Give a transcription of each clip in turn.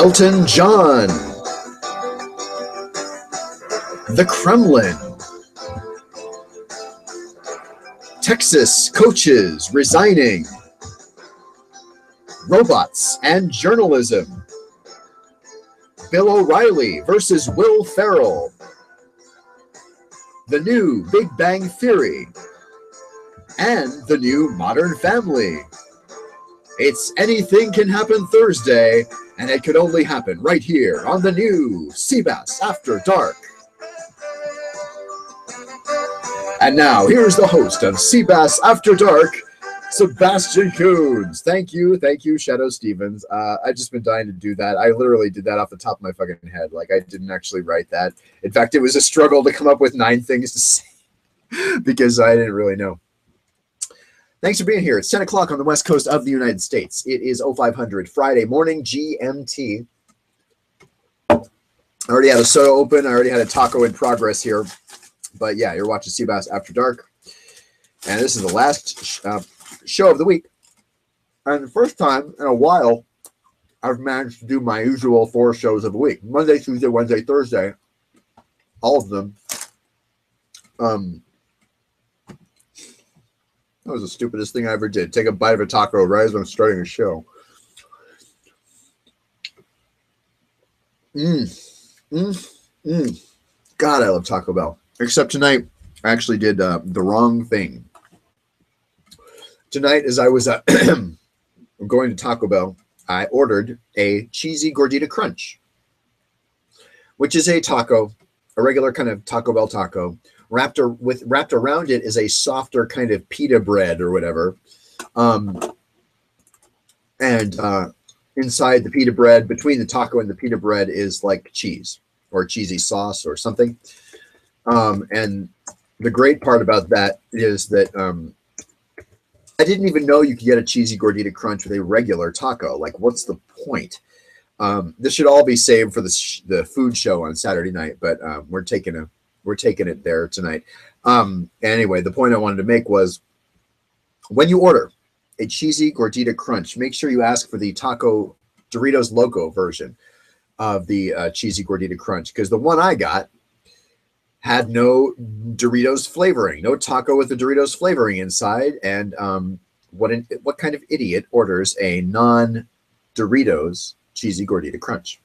Elton John, the Kremlin, Texas coaches resigning, robots and journalism, Bill O'Reilly versus Will Ferrell, the new Big Bang Theory, and the new Modern Family. It's Anything Can Happen Thursday, and it could only happen right here on the new cBas After Dark. And now, here's the host of cBas After Dark, Sebastian Coons. Thank you, Shadow Stevens. I've just been dying to do that. I literally did that off the top of my fucking head. Like, I didn't actually write that. In fact, it was a struggle to come up with 9 things to say because I didn't really know. Thanks for being here. It's 10 o'clock on the west coast of the United States. It is 0500 Friday morning GMT. I already had a soda open. I already had a taco in progress here. But yeah, you're watching cBas After Dark. And this is the last show of the week. And the first time in a while, I've managed to do my usual 4 shows of the week. Monday, Tuesday, Wednesday, Thursday. All of them. That was the stupidest thing I ever did. Take a bite of a taco right as I'm starting a show. God, I love Taco Bell. Except tonight, I actually did the wrong thing. Tonight, as I was going to Taco Bell, I ordered a cheesy gordita crunch, which is a taco, a regular kind of Taco Bell taco. Wrapped around it is a softer kind of pita bread or whatever. Inside the pita bread, between the taco and the pita bread, is like cheese or cheesy sauce or something. And the great part about that is that I didn't even know you could get a cheesy gordita crunch with a regular taco. Like, what's the point? This should all be saved for the food show on Saturday night, but we're taking it there tonight. Anyway, the point I wanted to make was when you order a cheesy gordita crunch, make sure you ask for the Taco Doritos Loco version of the cheesy gordita crunch, because the one I got had no Doritos flavoring, no taco with the Doritos flavoring inside. And what kind of idiot orders a non-Doritos cheesy gordita crunch?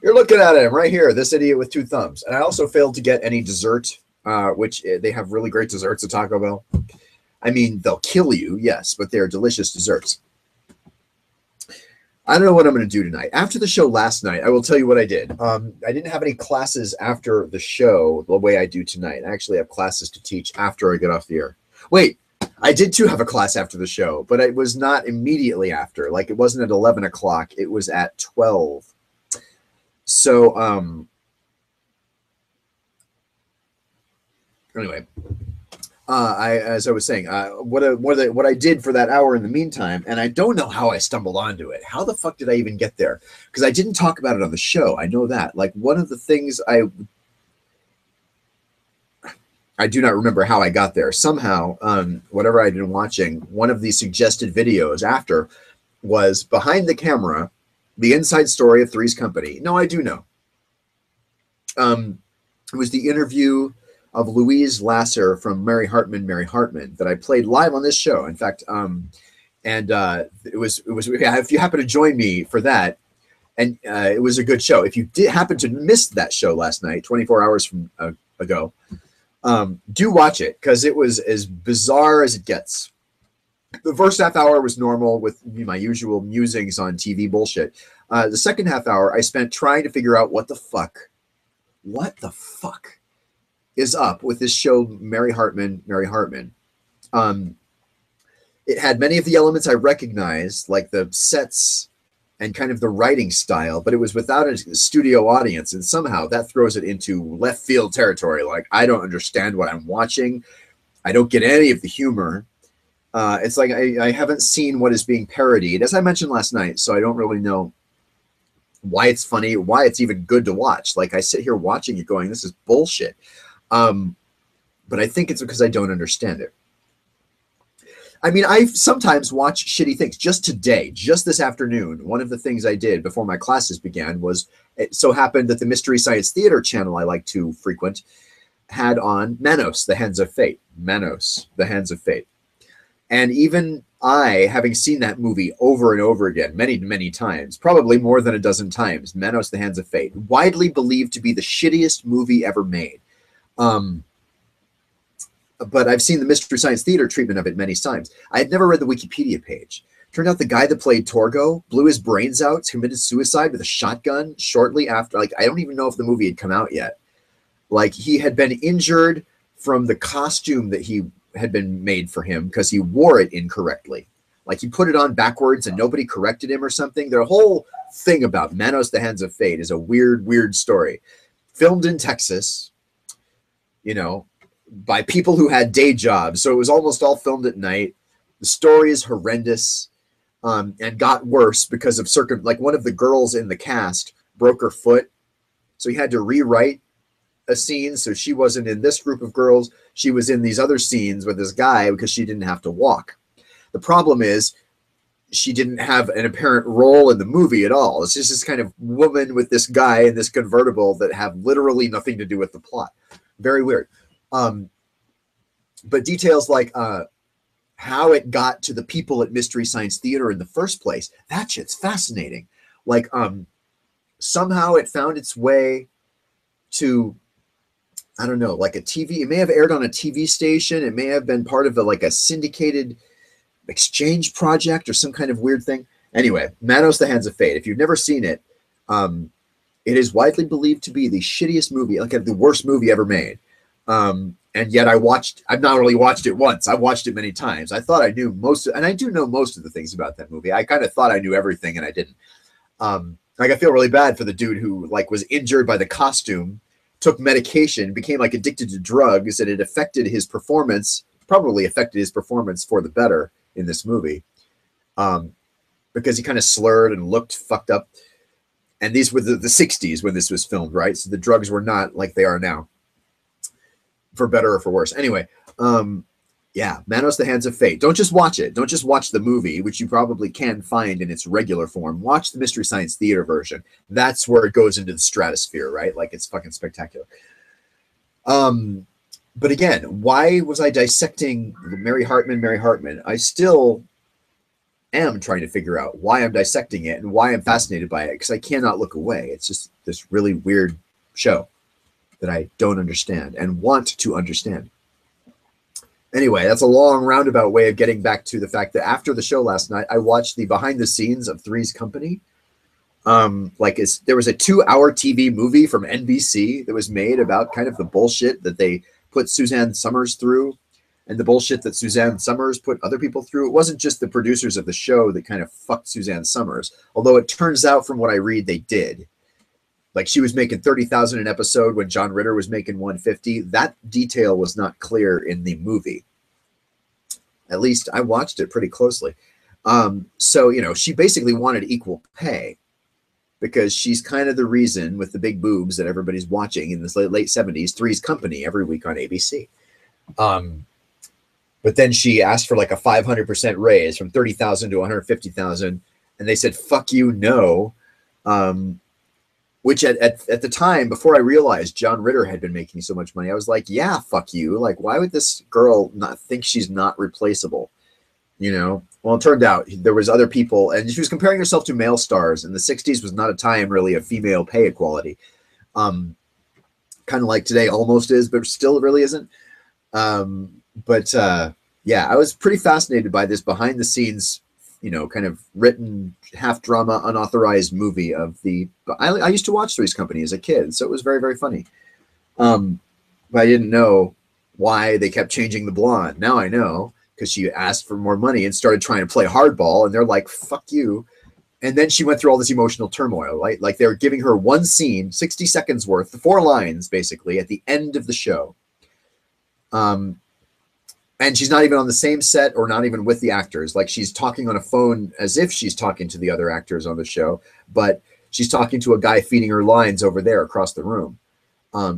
You're looking at him right here, this idiot with 2 thumbs. And I also failed to get any dessert, which they have really great desserts at Taco Bell. I mean, they'll kill you, yes, but they're delicious desserts. I don't know what I'm going to do tonight. After the show last night, I will tell you what I did. I didn't have any classes after the show the way I do tonight. I actually have classes to teach after I get off the air. Wait, I did too have a class after the show, but it was not immediately after. Like, it wasn't at 11 o'clock. It was at 12. So, anyway, as I was saying, what I did for that hour in the meantime, and I don't know how I stumbled onto it. How the fuck did I even get there? Because I didn't talk about it on the show. I know that. Like, one of the things I do not remember how I got there. Somehow, whatever I'd been watching, one of the suggested videos after was behind the camera, the inside story of Three's Company. No, I do know. It was the interview of Louise Lasser from Mary Hartman that I played live on this show. In fact, it was if you happen to join me for that, and it was a good show. If you did happen to miss that show last night, 24 hours from ago, do watch it, because it was as bizarre as it gets. The first half hour was normal with my usual musings on TV bullshit. The second half hour I spent trying to figure out what the fuck is up with this show, Mary Hartman. It had many of the elements I recognized, like the sets and kind of the writing style, but it was without a studio audience, and somehow that throws it into left field territory. Like, I don't understand what I'm watching. I don't get any of the humor. It's like I haven't seen what is being parodied, as I mentioned last night, so I don't really know why it's funny, why it's even good to watch. Like, I sit here watching it going, this is bullshit. But I think it's because I don't understand it. I mean, I sometimes watch shitty things. Just today, just this afternoon, one of the things I did before my classes began was, it so happened that the Mystery Science Theater channel I like to frequent had on Manos, the Hands of Fate. Manos, the Hands of Fate. And even I, having seen that movie over and over again, many, many times, probably more than a dozen times, Manos, the Hands of Fate, widely believed to be the shittiest movie ever made. But I've seen the Mystery Science Theater treatment of it many times. I had never read the Wikipedia page. Turned out the guy that played Torgo blew his brains out, committed suicide with a shotgun shortly after. Like, I don't even know if the movie had come out yet. Like, he had been injured from the costume that he had been made for him because he wore it incorrectly. Like, he put it on backwards and nobody corrected him or something. Their whole thing about Manos, the Hands of Fate is a weird, weird story. Filmed in Texas, you know, by people who had day jobs. So it was almost all filmed at night. The story is horrendous, and got worse because of like one of the girls in the cast broke her foot. So he had to rewrite a scene. So she wasn't in this group of girls. She was in these other scenes with this guy because she didn't have to walk. The problem is she didn't have an apparent role in the movie at all. It's just this kind of woman with this guy in this convertible that have literally nothing to do with the plot. Very weird. But details like how it got to the people at Mystery Science Theater in the first place, that shit's fascinating. Like, somehow it found its way to, I don't know, like a TV. It may have aired on a TV station. It may have been part of like a syndicated exchange project or some kind of weird thing. Anyway, Manos, the Hands of Fate. If you've never seen it, it is widely believed to be the shittiest movie, like the worst movie ever made. And yet I've not only watched it once, I've watched it many times. I thought I knew and I do know most of the things about that movie. I kind of thought I knew everything and I didn't. Like, I feel really bad for the dude who like was injured by the costume, took medication, became like addicted to drugs, and it affected his performance, probably affected his performance for the better in this movie. Because he kind of slurred and looked fucked up. And these were the 60s when this was filmed, right? So the drugs were not like they are now, for better or for worse. Anyway, yeah, Manos, the Hands of Fate. Don't just watch it. Don't just watch the movie, which you probably can find in its regular form. Watch the Mystery Science Theater version. That's where it goes into the stratosphere, right? Like, it's fucking spectacular. But again, why was I dissecting Mary Hartman? I still am trying to figure out why I'm dissecting it and why I'm fascinated by it, because I cannot look away. It's just this really weird show that I don't understand and want to understand. Anyway, that's a long roundabout way of getting back to the fact that after the show last night, I watched the behind the scenes of Three's Company. There was a 2-hour TV movie from NBC that was made about kind of the bullshit that they put Suzanne Summers through and the bullshit that Suzanne Summers put other people through. It wasn't just the producers of the show that kind of fucked Suzanne Summers, although it turns out from what I read, they did. Like, she was making $30,000 an episode when John Ritter was making $150,000. That detail was not clear in the movie. At least I watched it pretty closely. So, you know, she basically wanted equal pay because she's kind of the reason with the big boobs that everybody's watching in this late 70s, Three's Company every week on ABC. But then she asked for like a 500% raise from $30,000 to $150,000. And they said, fuck you, no. Which at the time, before I realized John Ritter had been making so much money, I was like, yeah, fuck you. Like, why would this girl not think she's not replaceable? You know? Well, it turned out there was other people, and she was comparing herself to male stars, and the 60s was not a time really of female pay equality. Kind of like today almost is, but still it really isn't. Yeah, I was pretty fascinated by this behind the scenes, you know, kind of written half drama, unauthorized movie of the. I used to watch Three's Company as a kid, so it was very, very funny. But I didn't know why they kept changing the blonde. Now I know, because she asked for more money and started trying to play hardball, and they're like, "Fuck you." And then she went through all this emotional turmoil, right? Like, they were giving her one scene, 60 seconds worth, 4 lines basically at the end of the show. And she's not even on the same set or not even with the actors. Like, she's talking on a phone as if she's talking to the other actors on the show, but she's talking to a guy feeding her lines over there across the room.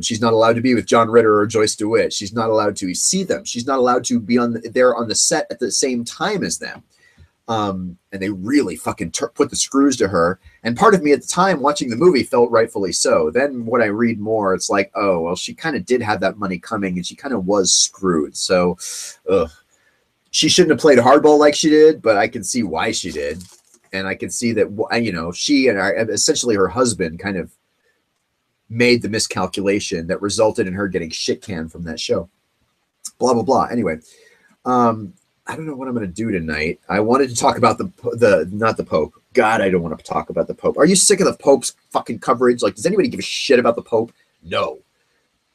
She's not allowed to be with John Ritter or Joyce DeWitt. She's not allowed to see them. She's not allowed to be there on the set at the same time as them. And they really fucking put the screws to her. And part of me at the time watching the movie felt rightfully so. Then when I read more, it's like, oh, well, she kind of did have that money coming and she kind of was screwed. So she shouldn't have played hardball like she did, but I can see why she did. And I can see that, you know, she and essentially her husband kind of made the miscalculation that resulted in her getting shit canned from that show. Blah, blah, blah. Anyway, I don't know what I'm going to do tonight. I wanted to talk about not the Pope. God, I don't want to talk about the Pope. Are you sick of the Pope's fucking coverage? Like, does anybody give a shit about the Pope? No.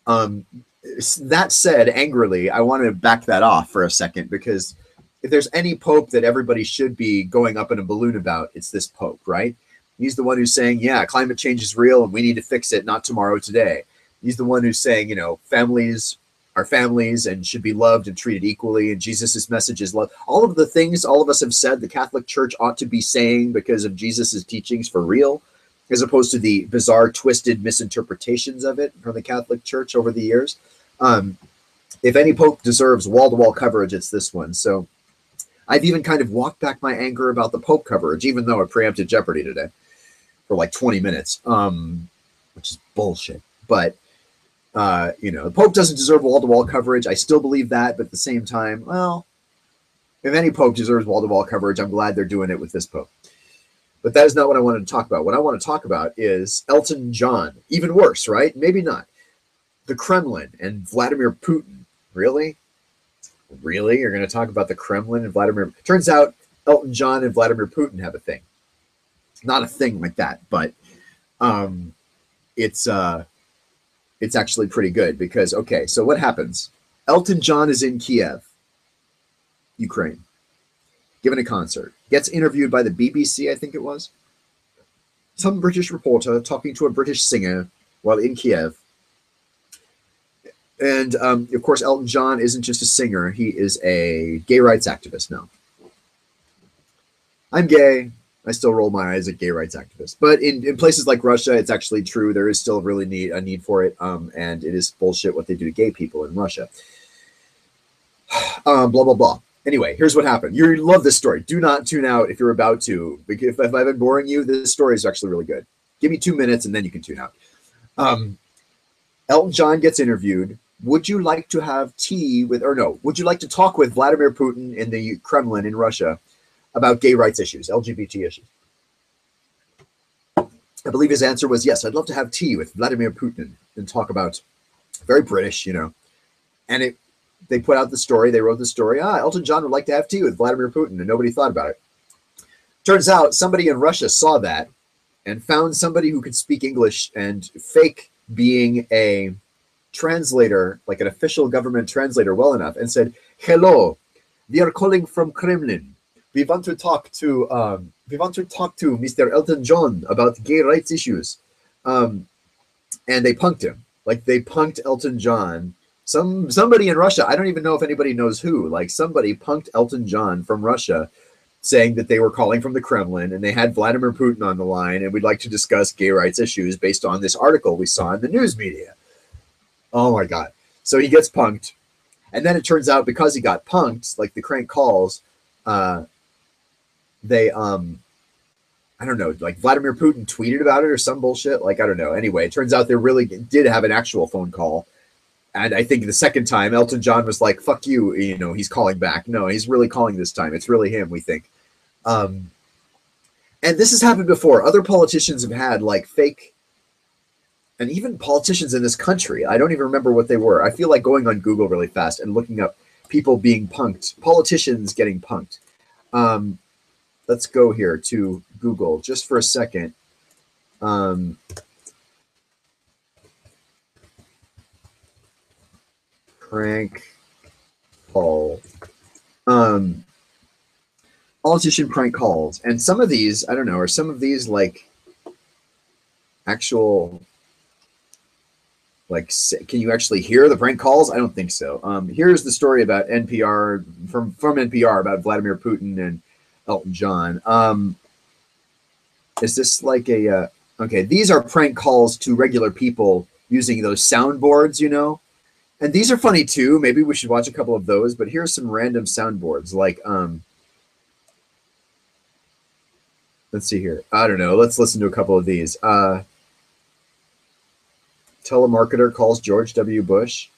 That said, angrily, I want to back that off for a second, because if there's any Pope that everybody should be going up in a balloon about, it's this Pope, right? He's the one who's saying, yeah, climate change is real and we need to fix it, not tomorrow, today. He's the one who's saying, you know, families are families and should be loved and treated equally. And Jesus's message is love. All of the things all of us have said the Catholic Church ought to be saying because of Jesus's teachings for real, as opposed to the bizarre, twisted misinterpretations of it from the Catholic Church over the years. If any Pope deserves wall-to-wall coverage, it's this one. So I've even kind of walked back my anger about the Pope coverage, even though it preempted Jeopardy today for like 20 minutes, which is bullshit. But, you know, the Pope doesn't deserve wall-to-wall coverage. I still believe that, but at the same time, well, if any Pope deserves wall-to-wall coverage, I'm glad they're doing it with this Pope. But that is not what I wanted to talk about. What I want to talk about is Elton John. Even worse, right? Maybe not. The Kremlin and Vladimir Putin. Really? Really? You're going to talk about the Kremlin and Vladimir? Turns out Elton John and Vladimir Putin have a thing. Not a thing like that, but it's actually pretty good because, okay, so what happens? Elton John is in Kiev, Ukraine, giving a concert. Gets interviewed by the BBC, I think it was. Some British reporter talking to a British singer while in Kiev. And, of course, Elton John isn't just a singer. He is a gay rights activist now. I'm gay. I still roll my eyes at gay rights activists. But in places like Russia, it's actually true. There is still really a need for it. And it is bullshit what they do to gay people in Russia. Blah, blah, blah. Anyway, here's what happened. You love this story. Do not tune out if you're about to. Because if I've been boring you, this story is actually really good. Give me 2 minutes and then you can tune out. Elton John gets interviewed. Would you like to have tea with, or no, would you like to talk with Vladimir Putin in the Kremlin in Russia about gay rights issues, LGBT issues? I believe his answer was yes. I'd love to have tea with Vladimir Putin and talk about, very British, you know. And they put out the story. They wrote the story. Elton John would like to have tea with Vladimir Putin, and nobody thought about it. Turns out somebody in Russia saw that and found somebody who could speak English and fake being a translator, like an official government translator, well enough, and said, "Hello, we are calling from Kremlin. We want to talk to Mr. Elton John about gay rights issues." And they punked him. Like, they punked Elton John. Somebody in Russia, I don't even know if anybody knows who, like, somebody punked Elton John from Russia, saying that they were calling from the Kremlin and they had Vladimir Putin on the line and we'd like to discuss gay rights issues based on this article we saw in the news media. Oh my God. So he gets punked. And then it turns out because he got punked, like the crank calls, I don't know, like Vladimir Putin tweeted about it or some bullshit. Like, I don't know. Anyway, it turns out they really did have an actual phone call. And I think the second time Elton John was like, fuck you, you know, he's calling back. No, he's really calling this time. It's really him, we think. And this has happened before. Other politicians have had like fake, and even politicians in this country, I don't even remember what they were. I feel like going on Google really fast and looking up people being punked, politicians getting punked. Let's go here to Google just for a second. Prank call. Politician prank calls. And some of these, I don't know, are some of these like actual, like, can you actually hear the prank calls? I don't think so. Here's the story about NPR, from NPR, about Vladimir Putin and Elton John. Is this like a, okay, these are prank calls to regular people using those soundboards, you know. And these are funny too. Maybe we should watch a couple of those, but here's some random soundboards. Like, let's see here. I don't know. Let's listen to a couple of these. Telemarketer calls George W. Bush.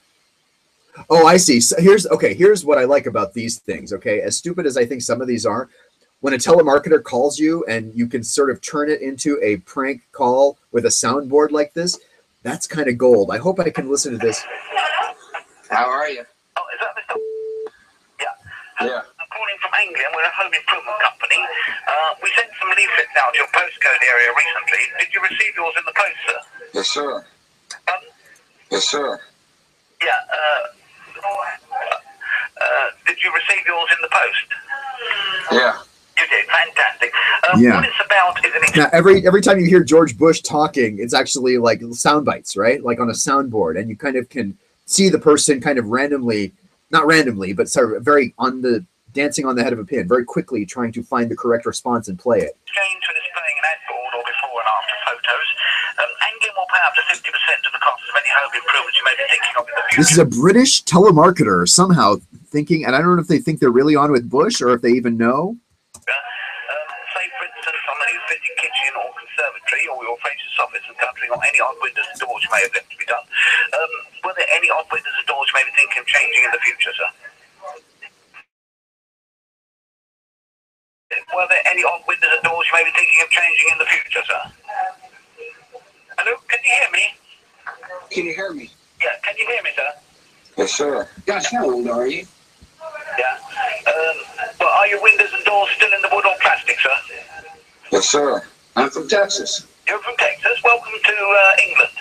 Oh, I see. So here's what I like about these things. Okay, as stupid as I think some of these are, when a telemarketer calls you and you can sort of turn it into a prank call with a soundboard like this, that's kind of gold. I hope I can listen to this. How are you? Oh, is that Mr. Yeah. Yeah. I'm calling from England. We're a home improvement company. We sent some leaflets out to your postcode area recently. Did you receive yours in the post, sir? Yes, sir. Pardon? Yes, sir. Yeah. Did you receive yours in the post? Yeah. You did. Fantastic. Yeah. What it's about is an Now, every time you hear George Bush talking, it's actually like sound bites, right? Like on a soundboard, and you kind of can see the person kind of randomly, not randomly, but sort of very dancing on the head of a pin, very quickly trying to find the correct response and play it. exchange for displaying an ad board or before and after photos. England will pay up to 50% of the cost of any home improvements you may be thinking of in the future. This is a British telemarketer somehow thinking, and I don't know if they think they're really on with Bush or if they even know. Say, for instance, on a new fitting kitchen or conservatory or your facious office and guttering or any odd windows and doors you may have left to be done. Were there any odd windows and doors you may be thinking of changing in the future, sir? Were there any odd windows and doors you may be thinking of changing in the future, sir? Hello, can you hear me? Can you hear me? Yeah, can you hear me, sir? Yes, sir. Gosh, how old are you? Yeah. But are your windows and doors still in the wood or plastic, sir? Yes, sir. I'm from Texas. You're from Texas. Welcome to England.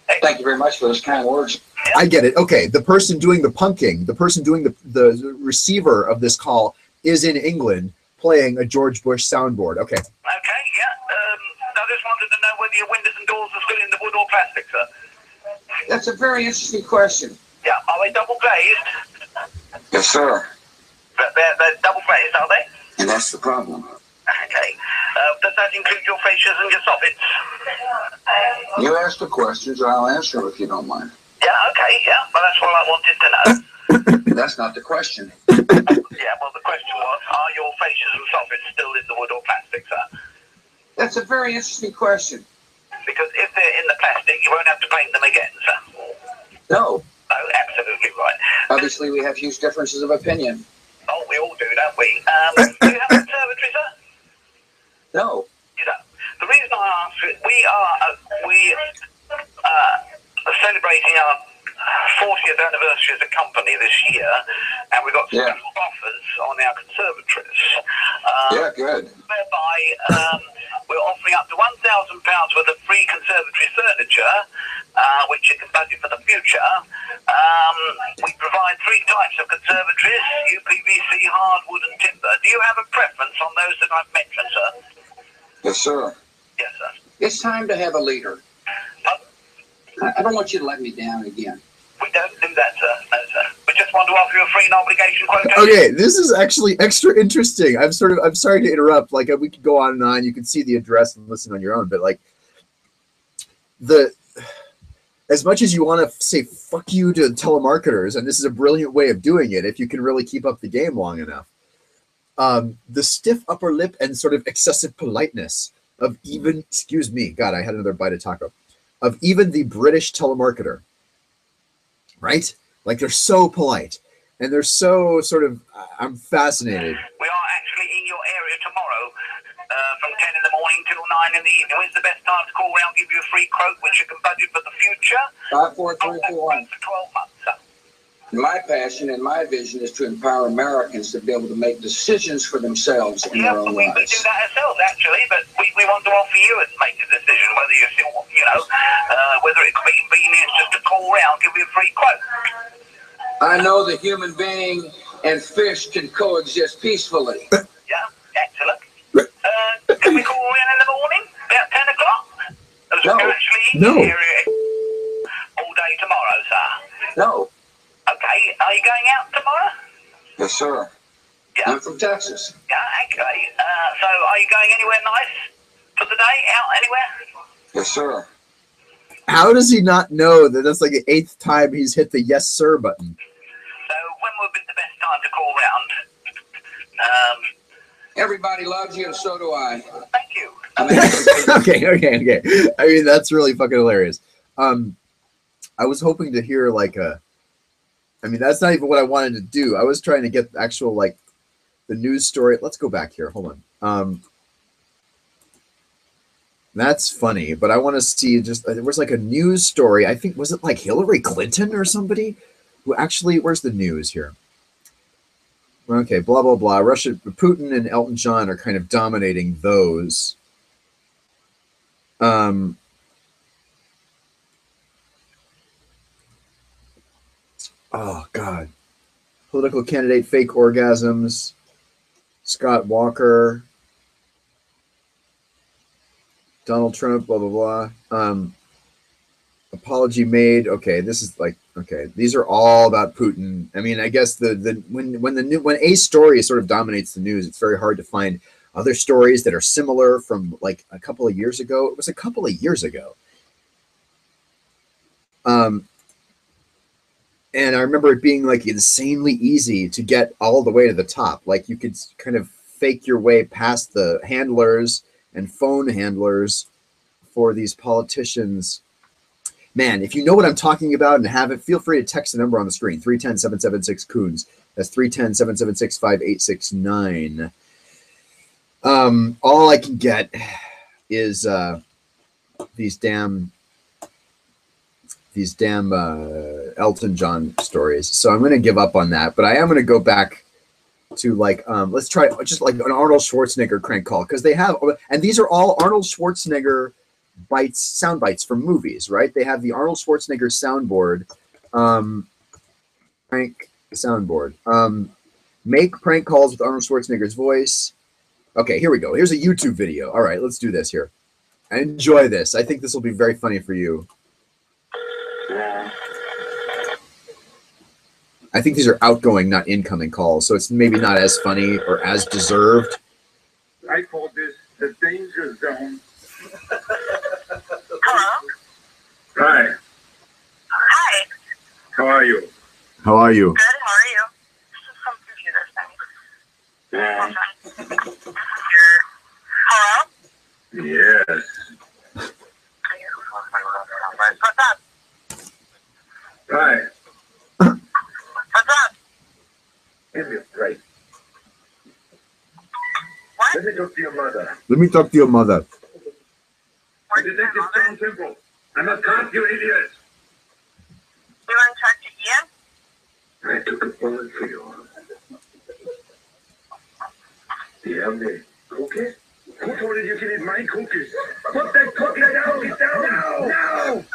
Hey. Thank you very much for those kind words. I get it. Okay, the person doing the punking, the person doing the receiver of this call is in England playing a George Bush soundboard. Okay. Okay, yeah. I just wanted to know whether your windows and doors are still in the wood or plastic, sir. That's a very interesting question. Yeah. Are they double glazed? Yes, sir. They're double glazed, are they? And that's the problem. Okay. Does that include your fascias and your soffits? You ask the questions, I'll answer them if you don't mind. Yeah, okay, yeah. Well, that's what I wanted to know. That's not the question. Yeah, well, the question was, are your fascias and soffits still in the wood or plastic, sir? That's a very interesting question. Because if they're in the plastic, you won't have to paint them again, sir. No. No, absolutely right. Obviously, we have huge differences of opinion. Oh, we all do, don't we? Do you have a conservatory, sir? No. You don't. The reason I ask is we are celebrating our 40th anniversary as a company this year, and we've got special offers on our conservatories. Yeah, good. Whereby we're offering up to £1,000 worth of free conservatory furniture, which you can budget for the future. We provide 3 types of conservatories: UPVC, hardwood, and timber. Do you have a preference on those that I've mentioned, sir? Yes, sir. Yes, sir. It's time to have a leader. I don't want you to let me down again. We don't do that, sir. No, sir. We just want to offer you a free non-obligation quotation. Okay, this is actually extra interesting. I'm sorry to interrupt. Like, we could go on and on. You can see the address and listen on your own, but like as much as you want to say fuck you to telemarketers, and this is a brilliant way of doing it if you can really keep up the game long enough. The stiff upper lip and sort of excessive politeness of even, excuse me, God, I had another bite of taco, of even the British telemarketer, right? Like, they're so polite and they're so sort of, I'm fascinated. We are actually in your area tomorrow from 10 in the morning till 9 in the evening. When's the best time to call around, give you a free quote, which you can budget for the future? 54341. For 12 months, sir. My passion and my vision is to empower Americans to be able to make decisions for themselves in their own we lives. do that ourselves, actually, but we want to offer you and make a decision whether you still, whether it could be convenient just to call around, give you a free quote. I know the human being and fish can coexist peacefully. Yeah, excellent. Can we call in the morning, about 10 o'clock? As No. we're actually in No. the area all day tomorrow, sir. No. Okay, are you going out tomorrow? Yes, sir. Yeah. I'm from Texas. Yeah, okay. So are you going anywhere nice for the day? Out anywhere? Yes, sir. How does he not know that that's like the 8th time he's hit the yes sir button? So when would be the best time to call round? Everybody loves you, and so do I. Thank you. Okay. I mean, that's really fucking hilarious. I was hoping to hear like I mean, that's not even what I wanted to do. I was trying to get actual like the news story. Let's go back here. Hold on. That's funny, but I want to see just there was like a news story. I think was it like Hillary Clinton or somebody who actually where's the news here? Okay, blah blah blah. Russia, Putin and Elton John are kind of dominating those. Oh God. Political candidate fake orgasms. Scott Walker. Donald Trump, blah blah blah. Apology made. Okay, this is like okay. These are all about Putin. I mean, I guess when a story sort of dominates the news, it's very hard to find other stories that are similar from like a couple of years ago. It was a couple of years ago. And I remember it being like insanely easy to get all the way to the top. Like you could kind of fake your way past the handlers and phone handlers for these politicians. Man, if you know what I'm talking about and have it, feel free to text the number on the screen, 310-776-COONS. That's 310-776-5869. All I can get is these damn Elton John stories. So I'm going to give up on that, but I am going to go back to like let's try just like an Arnold Schwarzenegger crank call because they have, and these are all Arnold Schwarzenegger sound bites from movies, right? They have the Arnold Schwarzenegger soundboard, prank soundboard. Make prank calls with Arnold Schwarzenegger's voice. Okay, here we go. Here's a YouTube video. All right, let's do this here. Enjoy this. I think this will be very funny for you. I think these are outgoing, not incoming calls, so it's maybe not as funny or as deserved. I call this the danger zone. Hello? Hi. Hi. How are you? How are you? Good, how are you? This is some computer thing. Hello? Yes. What's up? Hi. What's up? Give me a break. What? Let me talk to your mother. Let me talk to your mother. Where's your Detective mother? John Temple. I'm a cop, you idiot. You want to talk to Ian? I took a bullet for you. Do you have any cookies? Who told you you can eat my cookies? Put that cookie down! Down! No!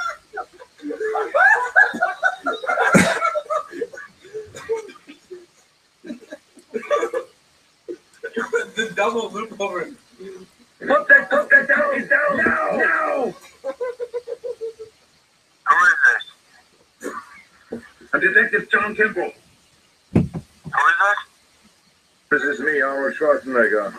The double loop over. Put that cookie down! No! Who is this? I'm Detective John Temple. Who is this? This is me, Arnold Schwarzenegger.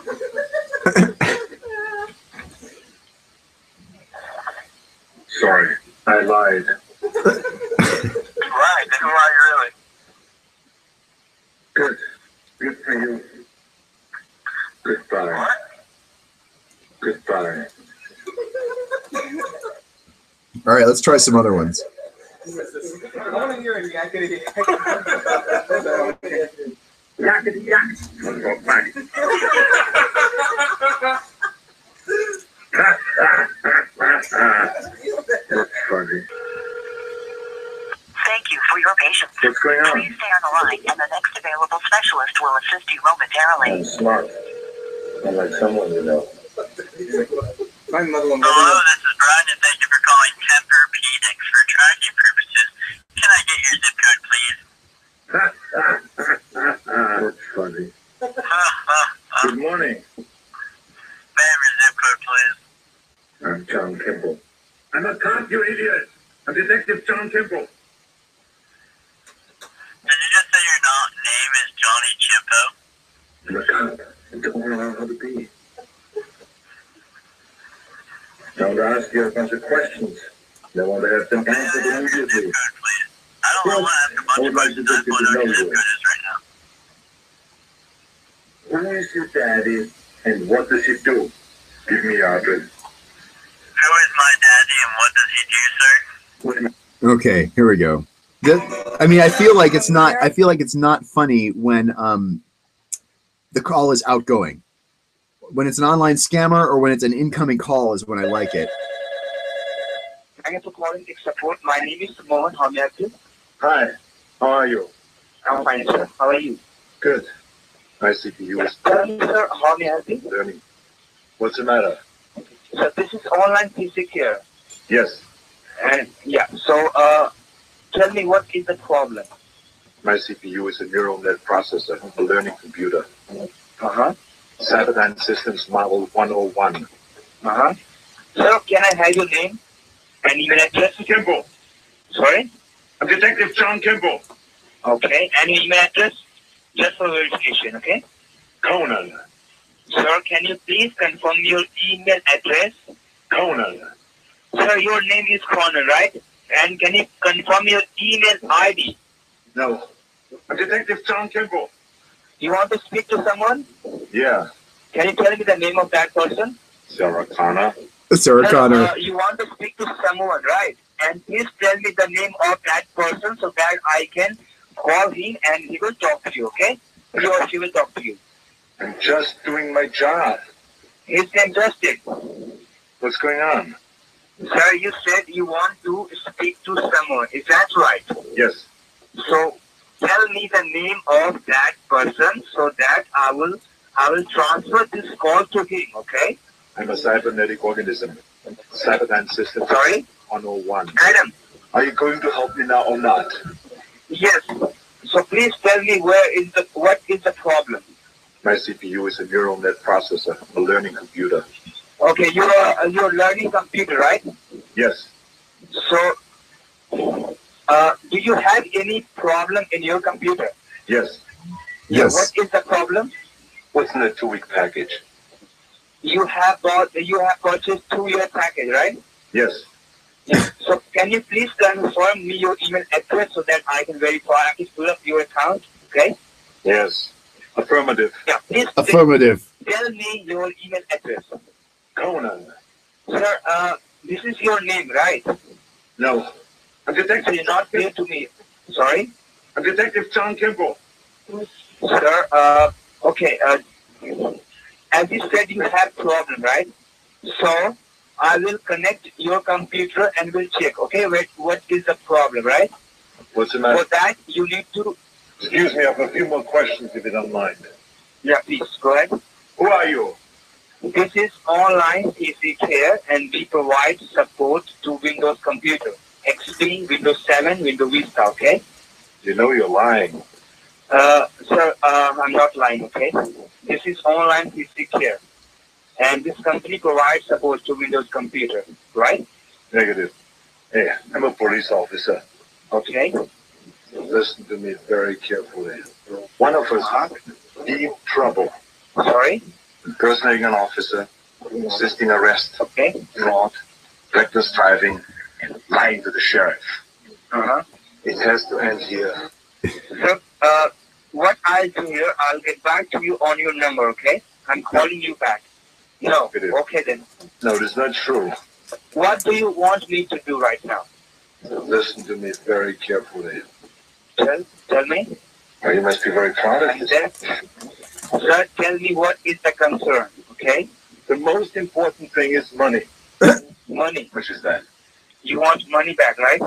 Sorry, I lied. Right, then who are you really? Good. Good for you. Goodbye. What? Goodbye. All right, let's try some other ones. I want to hear it. Yakety Yakety yak. Let's go back. That's funny. Thank you for your patience. What's going on? Please stay on the line, and the next available specialist will assist you momentarily. I'm smart. I'm like someone you know. My mother will Hello, this is Brian, and thank you for calling Tempur-Pedics. For tracking purposes, can I get your zip code, please? That's funny. Good morning. May I have your zip code, please? I'm John Kimball. I'm a cop, you idiot. I'm Detective John Kimball. Did you just say your name is Johnny Chimpo? I'm a cop. I don't know how to be. I want to ask you a bunch of questions. They want to have them answered immediately. I don't know what I would like to just get to know you. right now. Who is your daddy and what does he do? Give me your address. Who is my daddy and what does he do, sir? Okay, here we go. I mean, I feel like it's not. I feel like it's not funny when the call is outgoing. When it's an online scammer or when it's an incoming call is when I like it. Thank you for calling tech support. My name is Mohan. How may I help you? Hi, how are you? I'm fine, sir. How are you? Good. My CPU is Tell me, sir, how may I help you? learning. What's the matter? So this is online PC care. Yes, And yeah, so tell me what is the problem? my CPU is a neural net processor, a learning computer. Uh-huh. Cyberdyne Systems Model 101. Uh-huh. Sir, can I have your name and email address? Kimball. Sorry? I'm Detective John Kimball. Okay. And your email address? Just for verification, okay? Conan. Sir, can you please confirm your email address? Conan. Sir, your name is Connor, right? And can you confirm your email ID? No. I'm Detective John Kimball. You want to speak to someone? Yeah. Can you tell me the name of that person? Sarah Connor. Sarah Connor. You want to speak to someone, right? And please tell me the name of that person so that I can call him and he will talk to you, okay? He or she will talk to you. I'm just doing my job. His name Justin. What's going on? Sir, you said you want to speak to someone. Is that right? Yes. So tell me the name of that person so that I will transfer this call to him, okay? I'm a cybernetic organism. Cyberdyne Systems Sorry? 101. Adam. Are you going to help me now or not? Yes. So please tell me what is the problem? My CPU is a neural net processor, a learning computer. Okay, you're learning computer, right? Yes. So do you have any problem in your computer? Yes. Yes. What is the problem? What's in the 2-week package? You have purchased 2-year package, right? Yes. So can you please confirm me your email address so that I can verify, I can pull up your account, okay? Yes. Affirmative. Yeah, please Affirmative. tell me your email address. Conan. Sir, this is your name, right? No. I'm So Detective. you're not clear to me. Sorry? I'm Detective John Kimball. Sir, okay, as you said, you have problem, right? So I will connect your computer and we'll check, okay, what is the problem, right? What's the matter? For that, you need to, Excuse me, I have a few more questions if you don't mind. yeah, please, go ahead. Who are you? This is online PC care and we provide support to Windows computer, XP, Windows 7, Windows Vista, okay? You know you're lying. Sir, I'm not lying, okay? This is online PC care. And this company provides support to Windows computer, right? Negative. Hey, I'm a police officer. Okay. Listen to me very carefully. One of us deep trouble. Sorry? Impersonating an officer, resisting arrest, Okay. fraud, reckless driving, and lying to the sheriff. Uh-huh. It has to end here. So, what I'll do here, I'll get back to you on your number, okay? I'm calling you back. No. Okay then. No, that's not true. What do you want me to do right now? Listen to me very carefully. Tell me. Oh, you must be very proud of this. Then, sir, tell me what is the concern, okay? The most important thing is money. Money. Which is that? You want money back, right?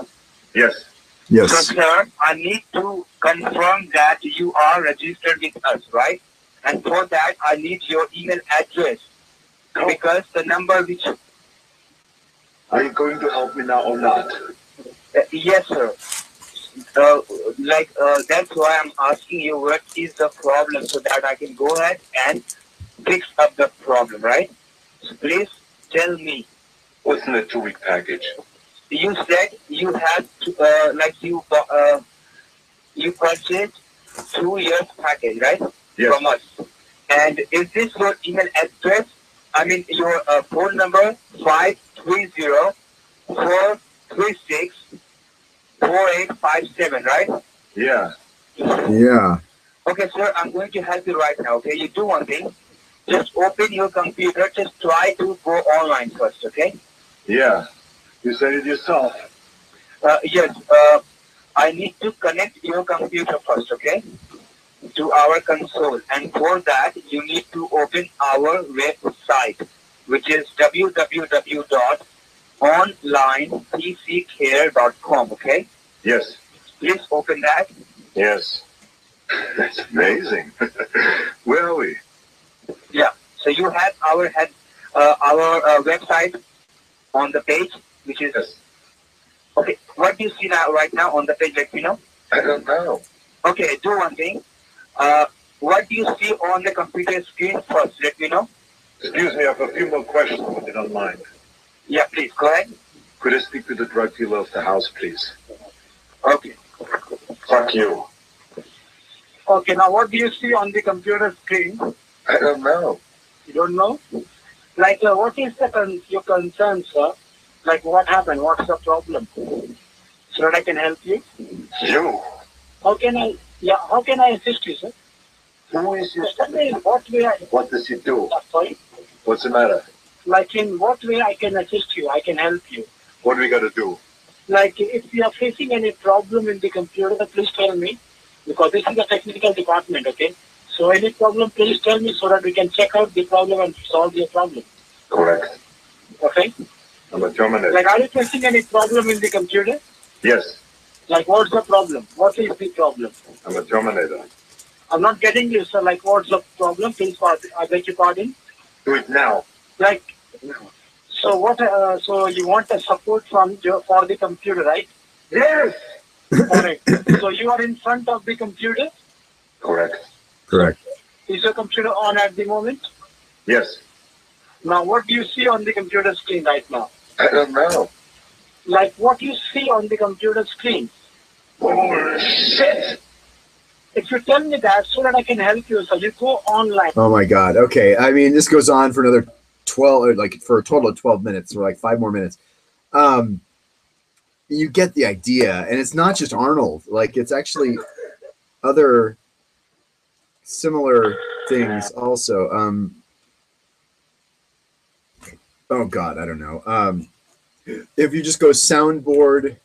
Yes. So, Yes. sir, I need to confirm that you are registered with us, right? And for that, I need your email address. Because the number which... Are you going to help me now or not? yes, sir. That's why I'm asking you what is the problem so that I can go ahead and fix up the problem, right? So please tell me. What's in the 2-week package? You said you had to, you purchased 2 years package, right? Yes. From us. And is this your email address? I mean, your phone number 530 364857, right? Yeah. Yeah. Okay, sir, I'm going to help you right now. Okay, you do one thing. Just open your computer. Just try to go online first. Okay. Yeah. You said it yourself. Yes. I need to connect your computer first. Okay. To our console, and for that you need to open our website, which is www.onlinepccare.com. Okay. Yes. Please open that. Yes. That's amazing. Where are we? Yeah. So you have our website on the page, which is Yes. okay. What do you see now right now on the page? Let me know. I don't know. Okay. Do one thing. What do you see on the computer screen first? Let me know. Excuse me, I have a few more questions if you don't mind. Yeah, please go ahead. Could I speak to the drug dealer of the house, please? Okay. Fuck you. Okay. Now, what do you see on the computer screen? I don't know. You don't know? Like, what is your concern, sir? Like, what happened? What's the problem? So that I can help you. You? How can I? Yeah. How can I assist you, sir? Who is this? Tell me in what way What does he do? sorry. What's the matter? Like, in what way I can assist you? I can help you. What do we got to do? Like, if you are facing any problem in the computer, please tell me, because this is a technical department, okay? So any problem, please tell me so that we can check out the problem and solve your problem, Correct. okay? I'm a Terminator. Like, are you facing any problem in the computer? Yes, Like, what's the problem? What is the problem? I'm a Terminator. I'm not getting you, sir. Like, what's the problem? Please, I beg your pardon. Do it now. Like, so what? So you want a support for the computer, right? Yes. Correct. So you are in front of the computer. Correct. Correct. Is your computer on at the moment? Yes. Now, what do you see on the computer screen right now? I don't know. Like, what you see on the computer screen? Oh, shit. If you tell me that, so that I can help you, so you go online. Oh my God. Okay. I mean, this goes on for another 12, or like for a total of 12 minutes, or like 5 more minutes. You get the idea, and it's not just Arnold. Like, it's actually other similar things also. Oh God, I don't know. If you just go soundboard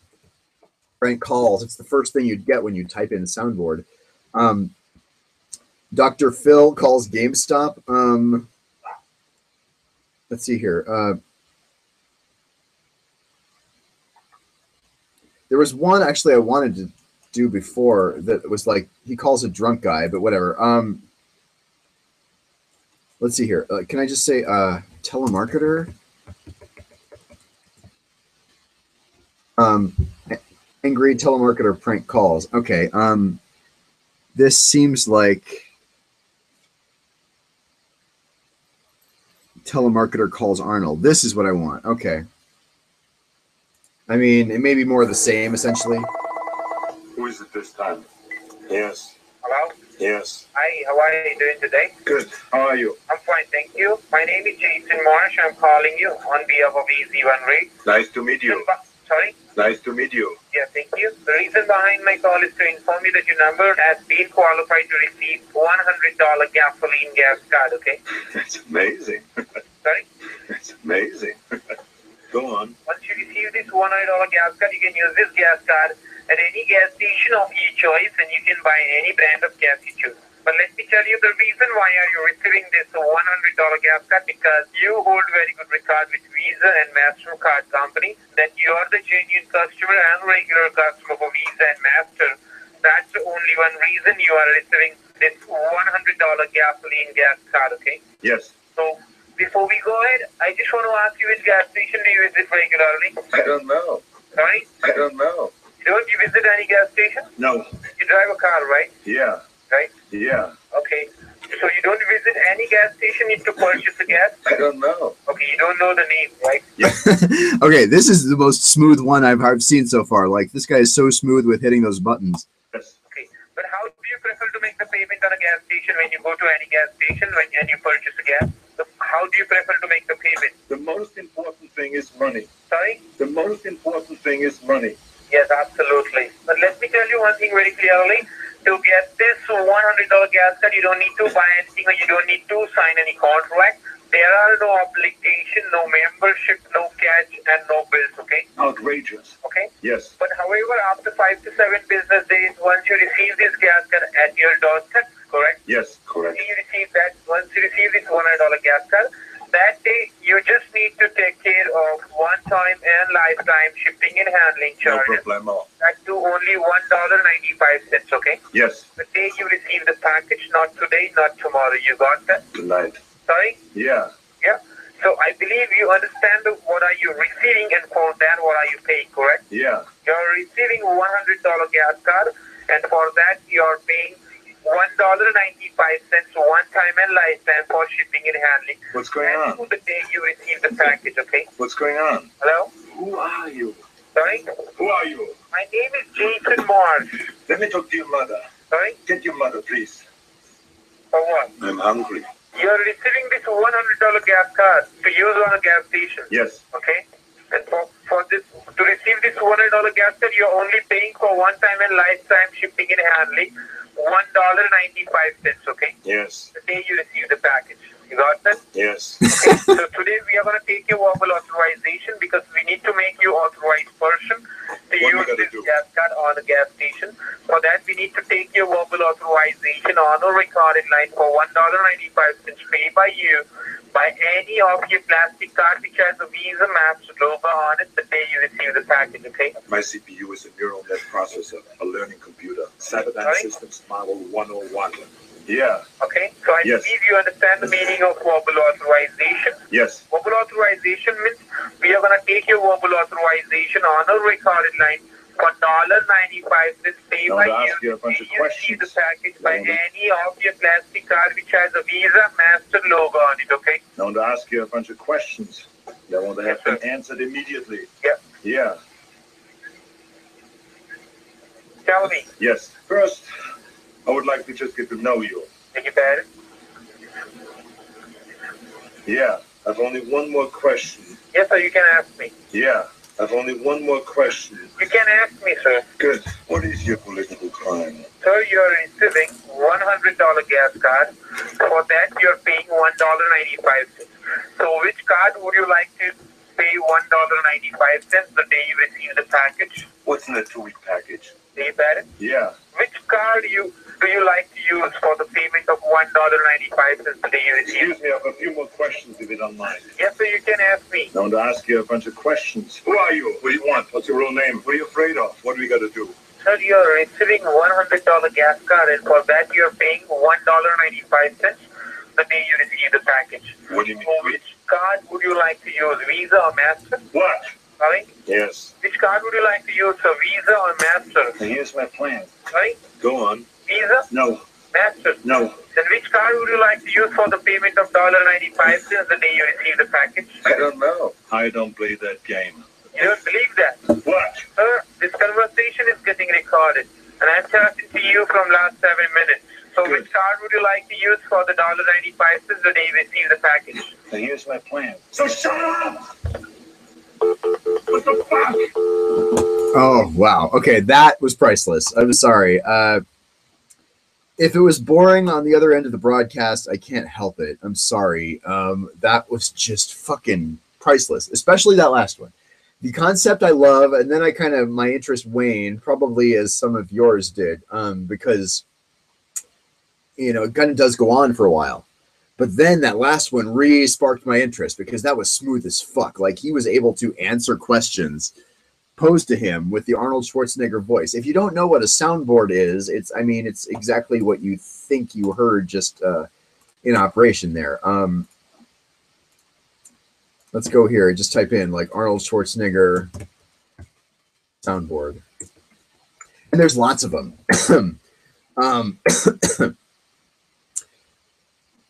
prank calls, it's the first thing you'd get when you type in soundboard. Dr. Phil calls GameStop. Let's see here. There was one actually I wanted to do before that was like, he calls a drunk guy, but whatever. Let's see here. Can I just say telemarketer? Angry telemarketer prank calls. Okay. This seems like telemarketer calls Arnold. This is what I want. Okay. I mean, it may be more of the same, essentially. Who is it this time? Yes. Hello? Yes. Hi, how are you doing today? Good. How are you? I'm fine, thank you. My name is Jason Marsh. I'm calling you on behalf of EZ1 Rate. Nice to meet you. Sorry? Nice to meet you. Yeah, thank you. The reason behind my call is to inform you that your number has been qualified to receive $100 gasoline gas card, okay? That's amazing. Sorry? That's amazing. Go on. Once you receive this $100 gas card, you can use this gas card at any gas station of your choice, and you can buy any brand of gas you choose. But let me tell you the reason why are you receiving this $100 gas card, because you hold very good record with Visa and MasterCard company, that you are the genuine customer and regular customer for Visa and Master. That's the only one reason you are receiving this $100 gasoline gas card, okay? Yes. So before we go ahead, I just want to ask you, which gas station do you visit regularly? I don't know. Sorry? I don't know. Don't you visit any gas station? No. You drive a car, right? Yeah. Right? Yeah. Okay. So you don't visit any gas station to purchase the gas? I don't know. Okay, you don't know the name, right? Okay, this is the most smooth one I've seen so far. Like, this guy is so smooth with hitting those buttons. Yes. Okay. But how do you prefer to make the payment on a gas station when you go to any gas station and you purchase a gas? So how do you prefer to make the payment? The most important thing is money. Sorry? The most important thing is money. Yes, absolutely. But let me tell you one thing very clearly. To get this $100 gas card, you don't need to buy anything or you don't need to sign any contract. There are no obligation, no membership, no catch, and no bills, okay? Outrageous. Okay? Yes. But however, after 5 to 7 business days, once you receive this gas card at your doorstep, correct? Yes, correct. You receive that, once you receive this $100 gas card, that day you just need to take care of one-time and lifetime shipping and handling No charges. problemo. That to only $1.95, okay? Yes. The day you receive the package, not today, not tomorrow. You got that? Tonight. Sorry? Yeah. Yeah. So I believe you understand what are you receiving and for that what are you paying, correct? Yeah. You're receiving $100 gas card and for that you're paying $1.95 one time and lifetime for shipping and handling. What's going and on? the day you receive the package, okay? What's going on? Hello? Who are you? Sorry? Who are you? My name is Jason Marsh. Let me talk to your mother. Sorry? Get your mother, please. For what? I'm hungry. You're receiving this $100 gas card to use on a gas station. Yes. Okay? And for this, to receive this $100 gas card, you're only paying for one time and lifetime shipping and handling $1.95, okay? Yes. The day you receive the package. You got that? Yes. Okay, so today we are going to take your verbal authorization because we need to make you authorized person to use this gas card on a gas station. For that, we need to take your verbal authorization on a recorded line for $1.95 paid by you by any of your plastic card which has a Visa Maps logo on it the day you receive the package, okay? My CPU is a neural net processor, a learning computer. Cyberdyne Sorry? Systems Model 101. Yeah. Okay, so I Yes. believe you understand the meaning of verbal authorization. Yes. Verbal authorization means we are going to take your verbal authorization on a recorded line for $1.95 paid Now by to ask you. you a bunch of You receive the questions. package by Now to- any of your plastic card which has a Visa Master logo on it, okay? I want to ask you a bunch of questions. I want to have them answered immediately. Yeah. Yeah. Tell me, Yes. First, I would like to just get to know you. did you bet it? Yeah. I've only one more question. Yes, sir, you can ask me. Yeah. I've only one more question. You can ask me, sir. Good. What is your political crime? Sir, you're receiving $100 gas card. For that, you're paying $1.95. So which card would you like to pay $1.95 the day you receive the package? What's in the 2-week package? Do you bet it? Yeah. Which card do you like to use for the payment of $1.95 the day you receive? Excuse me, I have a few more questions if you don't mind. Yes, sir, you can ask me. I want to ask you a bunch of questions. Who are you? What do you want? What's your real name? What are you afraid of? What do we got to do? Sir, you're receiving $100 gas card, and for that you're paying $1.95 the day you receive the package. What do you mean? So which card would you like to use, Visa or Master? What? Sorry? Yes. Which card would you like to use, sir, Visa or Master? And here's my plan. Sorry? Go on. Visa? No. Master? No. Then which card would you like to use for the payment of $1.95 the day you receive the package? I don't know. I don't play that game. You don't believe that? What? Sir, this conversation is getting recorded, and I'm talking to you from last 7 minutes. So Good. which card would you like to use for the $1.95 the day you receive the package? And here's my plan. So shut up! What the fuck? Oh, wow. Okay, that was priceless. I'm sorry. If it was boring on the other end of the broadcast, I can't help it. I'm sorry. That was just fucking priceless, especially that last one. The concept I love, and then my interest waned, probably as some of yours did, because, it kind of does go on for a while. But then that last one re-sparked my interest because that was smooth as fuck. Like, he was able to answer questions posed to him with the Arnold Schwarzenegger voice. If you don't know what a soundboard is, it's exactly what you think you heard just in operation there. Let's go here. Just type in like Arnold Schwarzenegger soundboard. And there's lots of them.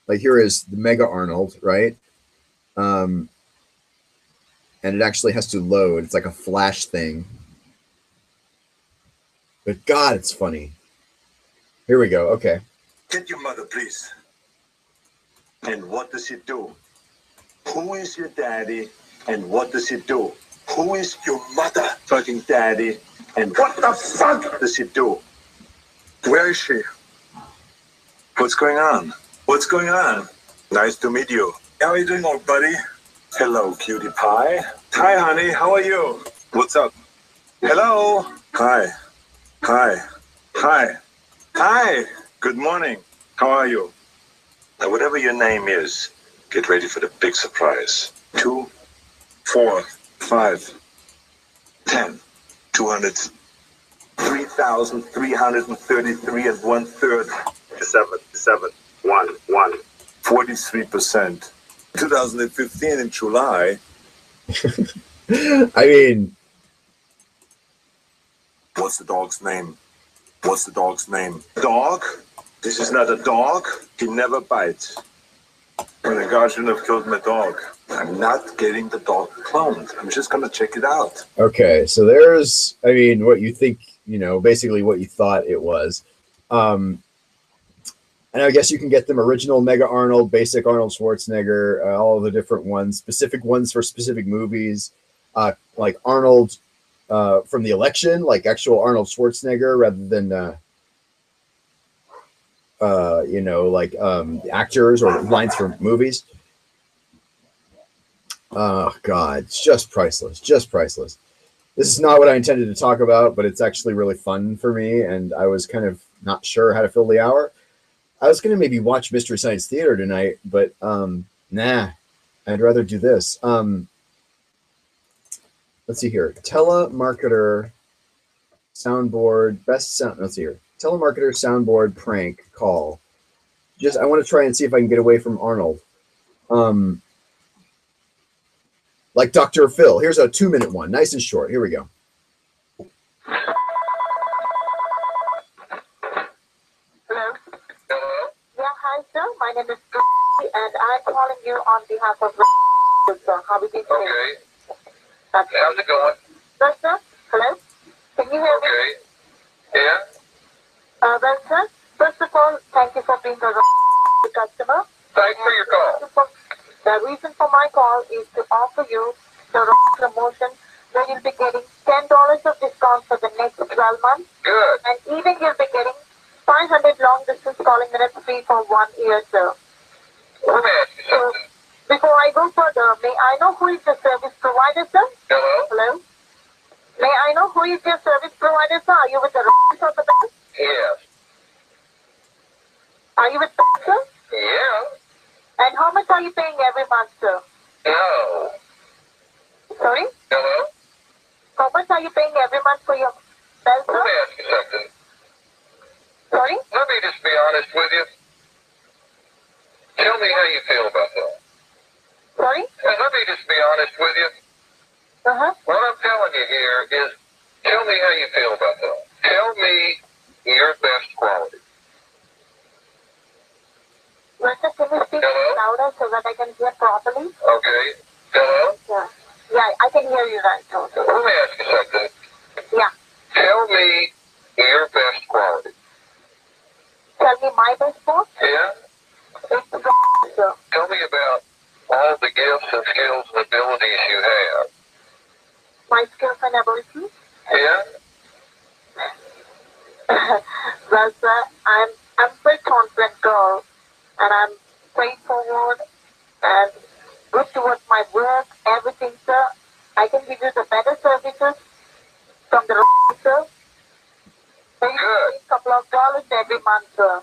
Like here is the Mega Arnold, right? And it actually has to load. It's like a flash thing. But God, it's funny. Here we go. Okay. Get your mother, please. And what does she do? Who is your daddy? And what does he do? Who is your mother? Fucking daddy. And what the fuck does he do? Where is she? What's going on? What's going on? Nice to meet you. How are you doing, old buddy? Hello, cutie pie. Hi, honey. How are you? What's up? Hello. Hi. Hi. Hi. Hi. Good morning. How are you? Now, whatever your name is, get ready for the big surprise. 2, 4, 5, 10, 200, 3,333 and 1/3. 7, 1, 1. 43%. 2015 in July. I mean, What's the dog's name? What's the dog's name? Dog? This is not a dog. He never bites. And the guy shouldn't have killed my dog. I'm not getting the dog cloned. I'm just gonna check it out. okay, so there's, I mean, what you think, you know, basically what you thought it was. And I guess you can get them original Mega Arnold, basic Arnold Schwarzenegger, all of the different ones, specific ones for specific movies, like Arnold from The Election, like actual Arnold Schwarzenegger rather than, you know, like actors or lines from movies. Oh, God, it's just priceless, just priceless. This is not what I intended to talk about, but it's actually really fun for me, and I was kind of not sure how to fill the hour. I was going to maybe watch Mystery Science Theater tonight, but nah, I'd rather do this. Let's see here. Telemarketer soundboard, best sound. Let's see here. Telemarketer soundboard prank call. Just, I want to try and see if I can get away from Arnold. Like Dr. Phil. Here's a 2-minute one. Nice and short. Here we go. My name is Tracy, and I'm calling you on behalf of sir. How are you doing today? Okay. How's it going? Well, sir, hello? Can you hear me? Okay. Yeah? Well, sir, first of all, thank you for being a customer. Thanks for your call. The reason for my call is to offer you the promotion where you'll be getting $10 of discount for the next 12 months. Good. And even you'll be getting 500 long distance calling minutes free for 1 year, sir. Let me ask you something. Before I go further, may I know who is the service provider, sir? Hello? Hello? May I know who is your service provider, sir? Are you with the or the bank? Yes. Are you with the bank, sir? Yeah. And how much are you paying every month, sir? No. Sorry? Hello? How much are you paying every month for your bill, sir? Let me ask you something. Sorry? Let me just be honest with you. Tell me how you feel about that. Sorry? Let me just be honest with you. Uh-huh. What I'm telling you here is, tell me how you feel about that. Tell me your best quality. Well, sir, can you speak louder so that I can hear properly? Okay. Hello? Yeah. Yeah, I can hear you right now. Let me ask you something. Yeah. Tell me your best quality. Tell me my best sport? Yeah? It's sir. Tell me about all the gifts and skills and abilities you have. My skills and abilities? Yeah? Well, sir, I'm very confident girl, and I'm straightforward and good towards my work, everything, sir. I can give you the better services from the sir. So you Good. a couple of dollars every month, sir.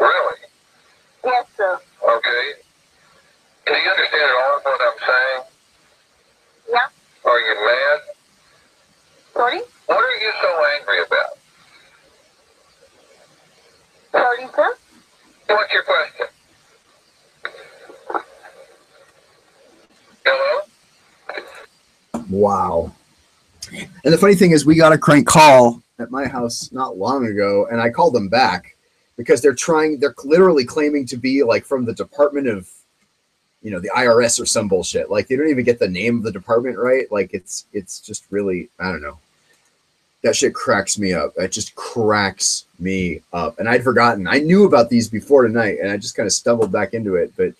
Really? Yes, sir. Okay. Do you understand at all what I'm saying? Yeah. Are you mad? Sorry? What are you so angry about? Sorry, sir. What's your question? Hello? Wow. And the funny thing is, we got a crank call at my house not long ago, and I called them back because they're literally claiming to be like from the Department of, you know, the IRS or some bullshit. Like they don't even get the name of the department right. Like it's just really, I don't know. That shit cracks me up. It just cracks me up. And I'd forgotten. I knew about these before tonight, and I just kind of stumbled back into it. But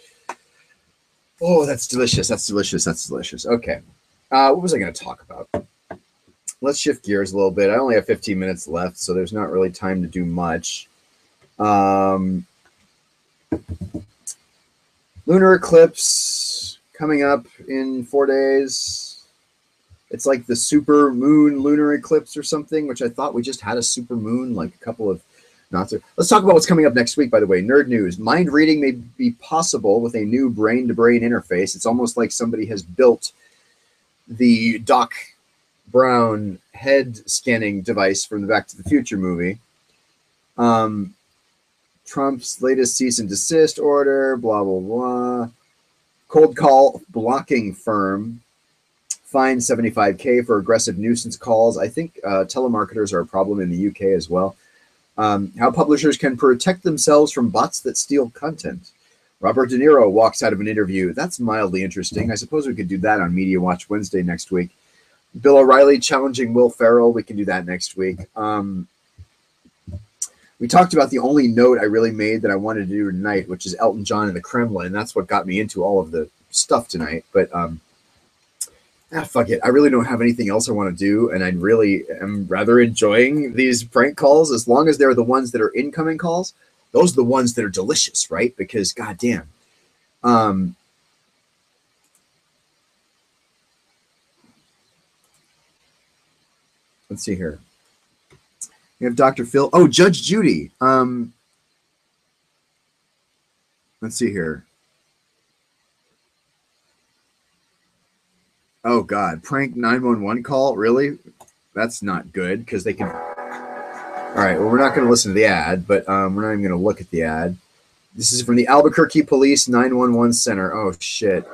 Oh, that's delicious. That's delicious. That's delicious. Okay. What was I going to talk about? Let's shift gears a little bit. I only have 15 minutes left, so there's not really time to do much. Lunar eclipse coming up in 4 days. It's like the super moon lunar eclipse or something, which I thought we just had a super moon like a couple of not so. Let's talk about what's coming up next week, by the way. Nerd news. Mind reading may be possible with a new brain-to-brain interface. It's almost like somebody has built the Doc Brown head scanning device from the Back to the Future movie. Trump's latest cease and desist order, blah, blah, blah. Cold call blocking firm fined $75K for aggressive nuisance calls. I think telemarketers are a problem in the UK as well. How publishers can protect themselves from bots that steal content. Robert De Niro walks out of an interview. That's mildly interesting. I suppose we could do that on Media Watch Wednesday next week. Bill O'Reilly challenging Will Ferrell. We can do that next week. We talked about the only note I really made that I wanted to do tonight, which is Elton John and the Kremlin. That's what got me into all of the stuff tonight. But fuck it. I really don't have anything else I want to do, and I really am rather enjoying these prank calls as long as they're the ones that are incoming calls. Those are the ones that are delicious, right? Because goddamn. Let's see here. We have Dr. Phil. Oh, Judge Judy. Let's see here. Oh, God. Prank 911 call? Really? That's not good because they can... All right. Well, we're not going to listen to the ad, but we're not even going to look at the ad. This is from the Albuquerque Police 911 Center. Oh, shit.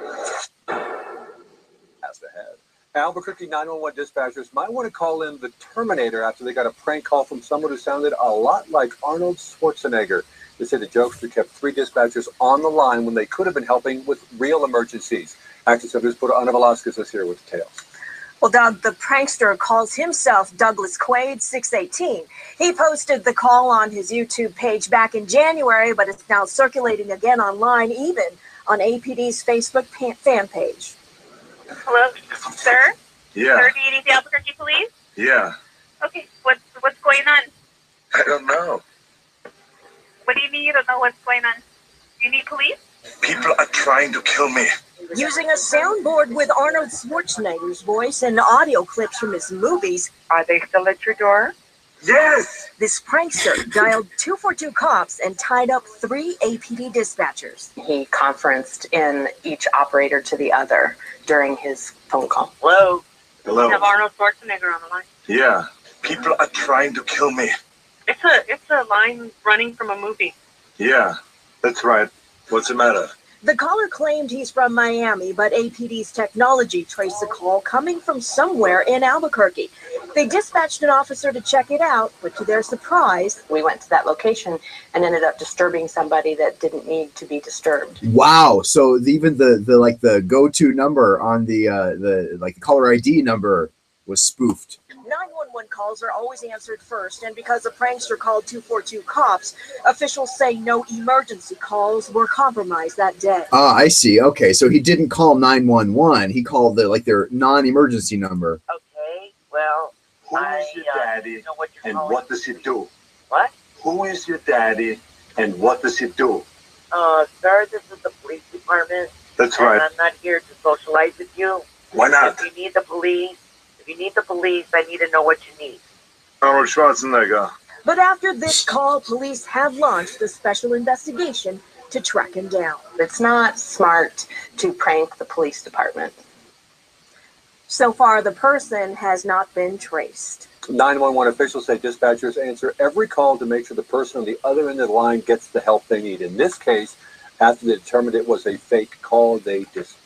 As the head. Albuquerque 911 dispatchers might want to call in the Terminator after they got a prank call from someone who sounded a lot like Arnold Schwarzenegger. They say the jokester kept 3 dispatchers on the line when they could have been helping with real emergencies. Action Service reporter Ana Velasquez is here with details. Well, Doug, the prankster calls himself Douglas Quaid 618. He posted the call on his YouTube page back in January, but it's now circulating again online, even on APD's Facebook fan page. Hello, sir? Yeah. 3080 Albuquerque Police? Yeah. Okay, what's going on? I don't know. What do you mean you don't know what's going on? You need police? People are trying to kill me. Using a soundboard with Arnold Schwarzenegger's voice and audio clips from his movies. Are they still at your door? Yes! This prankster dialed 242 cops and tied up 3 APD dispatchers. He conferenced in each operator to the other during his phone call. Hello? Hello? We have Arnold Schwarzenegger on the line. Yeah. People are trying to kill me. It's a line running from a movie. Yeah, that's right. What's the matter? The caller claimed he's from Miami, but APD's technology traced the call coming from somewhere in Albuquerque. They dispatched an officer to check it out, but to their surprise, we went to that location and ended up disturbing somebody that didn't need to be disturbed. Wow. So even the go-to number on the caller ID number was spoofed. 911 calls are always answered first, and because the prankster called 242 cops, officials say no emergency calls were compromised that day. Ah, I see. Okay, so he didn't call 911. He called their non-emergency number. Okay, well, Who is your daddy know what and what does he do? What? Who is your daddy and what does he do? Sir, this is the police department. That's and right. I'm not here to socialize with you. Why not? If you need the police, I need to know what you need. Arnold Schwarzenegger. But after this call, police have launched a special investigation to track him down. It's not smart to prank the police department. So far, the person has not been traced. 911 officials say dispatchers answer every call to make sure the person on the other end of the line gets the help they need. In this case, after they determined it was a fake call, they just...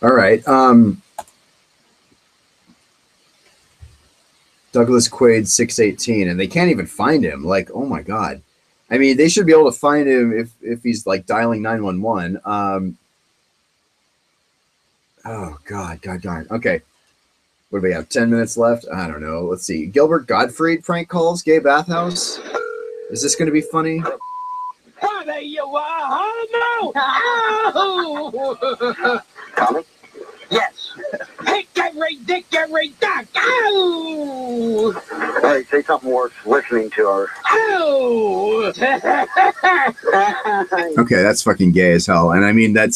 All right. Douglas Quaid 618, and they can't even find him. Like, oh my God. I mean, they should be able to find him if he's like dialing 911. Oh God. Okay. What do we have? 10 minutes left? I don't know. Let's see. Gilbert Gottfried prank calls, gay bathhouse. Is this going to be funny? There you are, huh? Oh, no! Tommy? Yes. Hey, get right, dick, get right, duck. Ow! Hey, say something worth listening to, or... Ow! Okay, that's fucking gay as hell. And I mean, I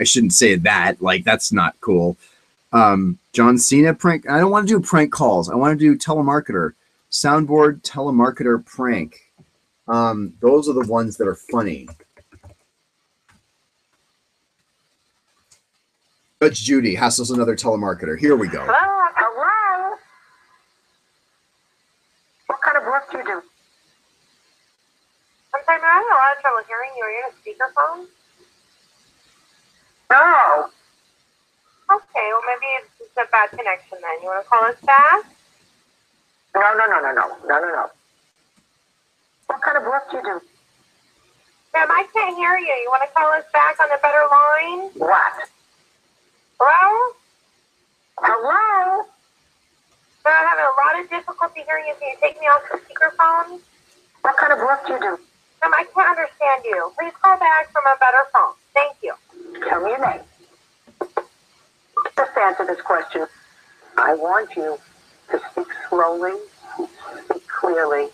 shouldn't say that. Like, that's not cool. John Cena prank. I don't want to do prank calls. I want to do telemarketer. Soundboard telemarketer prank. Those are the ones that are funny. Judge Judy hassles another telemarketer. Here we go. Hello? What kind of work do you do? I'm sorry, I'm having a lot of trouble hearing you. Are you on a speakerphone? No. Okay, well maybe it's a bad connection then. You want to call us back? No. What kind of work do you do? Ma'am, I can't hear you. You want to call us back on a better line? What? Hello? Hello? So I'm having a lot of difficulty hearing you. Can you take me off the speakerphone? What kind of work do you do? Ma'am, I can't understand you. Please call back from a better phone. Thank you. Tell me your name. Just answer this question. I want you to speak slowly, speak clearly,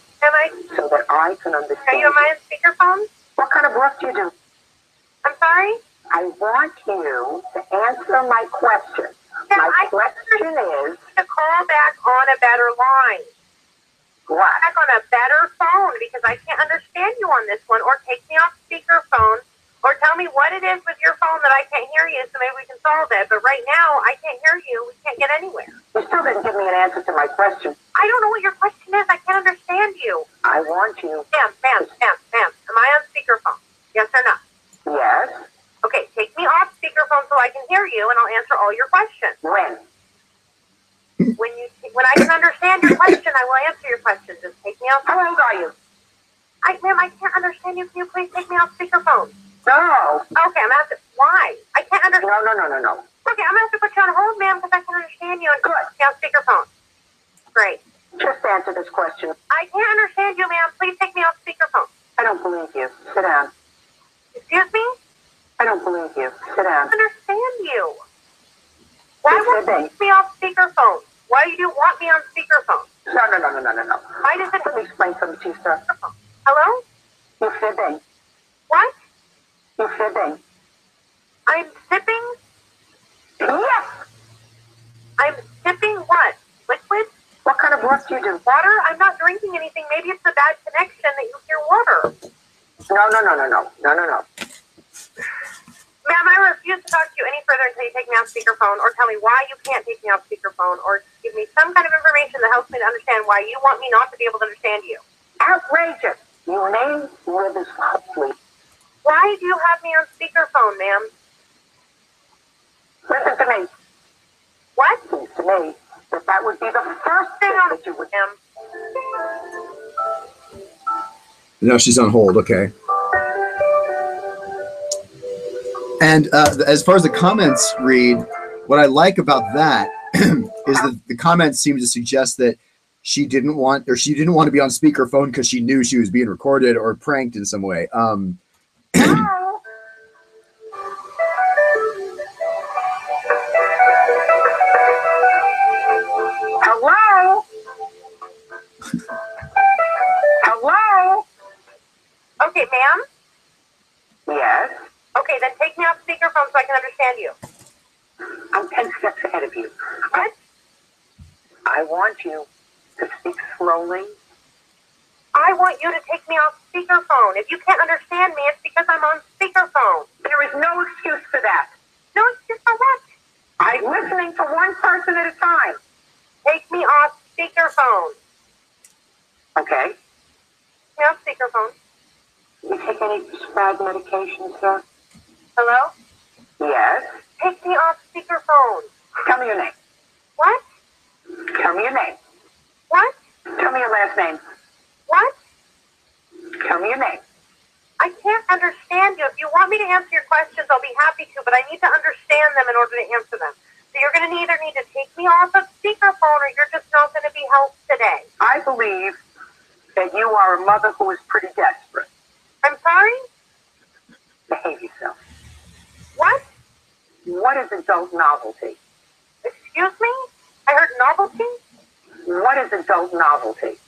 so that I can understand. Are you on my speakerphone? What kind of work do you do? I'm sorry? I want you to answer my question. My question is... To call back on a better line. What? Back on a better phone, because I can't understand you on this one, or take me off speakerphone, or tell me what it is with your phone that I can't hear you, so maybe we can solve it. But right now, I can't hear you. We can't get anywhere. You still didn't give me an answer to my question. I don't know what your question is. I can't understand you. I want you... Ma'am. Am I on speakerphone? Yes or no? Yes. Okay, take me off speakerphone so I can hear you, and I'll answer all your questions. When? When I can understand your question, I will answer your question. Just take me off. How old are you? Ma'am, I can't understand you. Can you please take me off speakerphone? No. Okay, I'm gonna have to. Why? I can't understand. No. Okay, I'm gonna have to put you on hold, ma'am, because I can understand you and put me on speakerphone. Great. Just answer this question. I can't understand you, ma'am. Please take me off speakerphone. I don't believe you. Sit down. Excuse me? I don't believe you. Sit down. I don't understand you. Why won't you take me off speakerphone? Why do you want me on speakerphone? No. Why does it... Let me explain something to you, sir. Hello? You're fibbing. What? You're fibbing. I'm sipping? Yes. I'm sipping what? Liquid? What kind of work do you do? Water? I'm not drinking anything. Maybe it's a bad connection that you hear water. No. Ma'am, I refuse to talk to you any further until you take me off speakerphone, or tell me why you can't take me off speakerphone, or give me some kind of information that helps me to understand why you want me not to be able to understand you. Outrageous. Your name withers quickly. Why do you have me on speakerphone, ma'am? Listen to me. What? Seems to me that would be the first thing that you would... Ma'am. No, she's on hold. Okay. And as far as the comments read, what I like about that is that the comments seem to suggest that she didn't want to be on speakerphone because she knew she was being recorded or pranked in some way. Hello? Okay, ma'am? Yes? Okay, then take me off speakerphone so I can understand you. I'm 10 steps ahead of you. What? I want you to speak slowly. I want you to take me off speakerphone. If you can't understand me, it's because I'm on speakerphone. There is no excuse for that. No excuse for what? I'm listening to one person at a time. Take me off speakerphone. Okay. Take me off speakerphone. You take any prescribed medication, sir? Hello? Yes. Take me off speakerphone. Tell me your name. What? Tell me your name. What? Tell me your last name. What? Tell me your name. I can't understand you. If you want me to answer your questions, I'll be happy to, but I need to understand them in order to answer them. So you're going to either need to take me off of speakerphone or you're just not going to be helped today. I believe that you are a mother who is pretty desperate. I'm sorry? Behave What is adult novelty? Excuse me? I heard novelty? What is adult novelty?